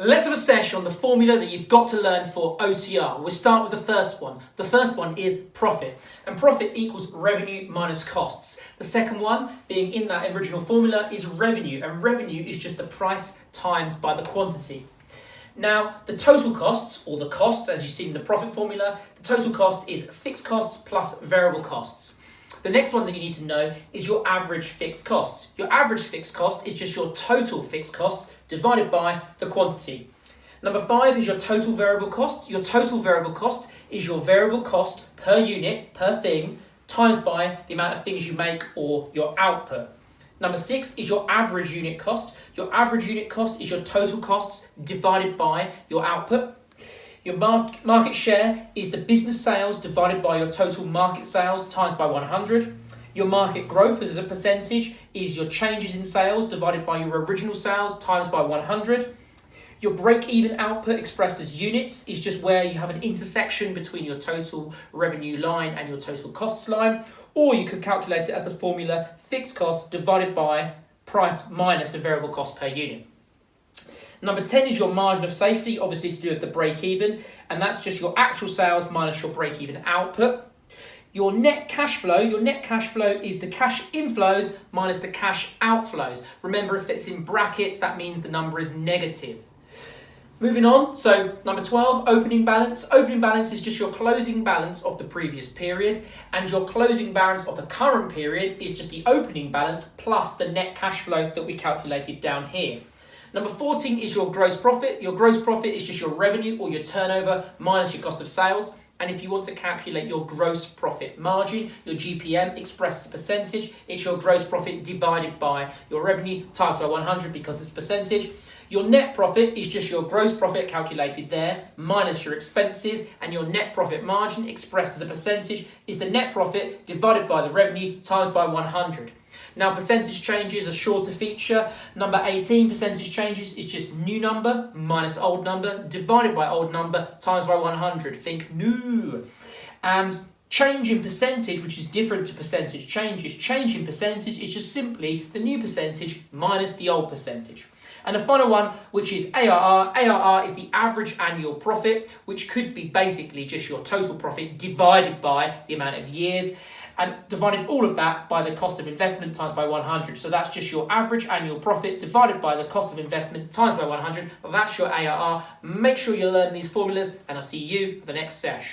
Let's have a session on the formula that you've got to learn for OCR. We'll start with the first one. The first one is profit. And profit equals revenue minus costs. The second one, being in that original formula, is revenue. And revenue is just the price times by the quantity. Now, the total costs, or the costs, as you see in the profit formula, the total cost is fixed costs plus variable costs. The next one that you need to know is your average fixed costs. Your average fixed cost is just your total fixed costs divided by the quantity. Number 5 is your total variable cost. Your total variable cost is your variable cost per unit, per thing, times by the amount of things you make or your output. Number 6 is your average unit cost. Your average unit cost is your total costs divided by your output. Your market share is the business sales divided by your total market sales times by 100. Your market growth as a percentage is your changes in sales divided by your original sales times by 100. Your break-even output expressed as units is just where you have an intersection between your total revenue line and your total costs line. Or you could calculate it as the formula fixed costs divided by price minus the variable cost per unit. Number 10 is your margin of safety, obviously to do with the break-even, and that's just your actual sales minus your break-even output. Your net cash flow is the cash inflows minus the cash outflows. Remember, if it's in brackets, that means the number is negative. Moving on, so number 12, opening balance. Opening balance is just your closing balance of the previous period, and your closing balance of the current period is just the opening balance plus the net cash flow that we calculated down here. Number 14 is your gross profit. Your gross profit is just your revenue or your turnover minus your cost of sales. And if you want to calculate your gross profit margin, your GPM expressed as percentage, it's your gross profit divided by your revenue times by 100 because it's percentage. Your net profit is just your gross profit calculated there minus your expenses, and your net profit margin expressed as a percentage is the net profit divided by the revenue times by 100. Now, percentage changes are sure to feature. Number 18, percentage changes, is just new number minus old number divided by old number times by 100. Think new. And change in percentage, which is different to percentage changes, change in percentage is just simply the new percentage minus the old percentage. And the final one, which is ARR. ARR is the average annual profit, which could be basically just your total profit divided by the amount of years, and divided all of that by the cost of investment times by 100. So that's just your average annual profit divided by the cost of investment times by 100. Well, that's your ARR. Make sure you learn these formulas, and I'll see you for the next sesh.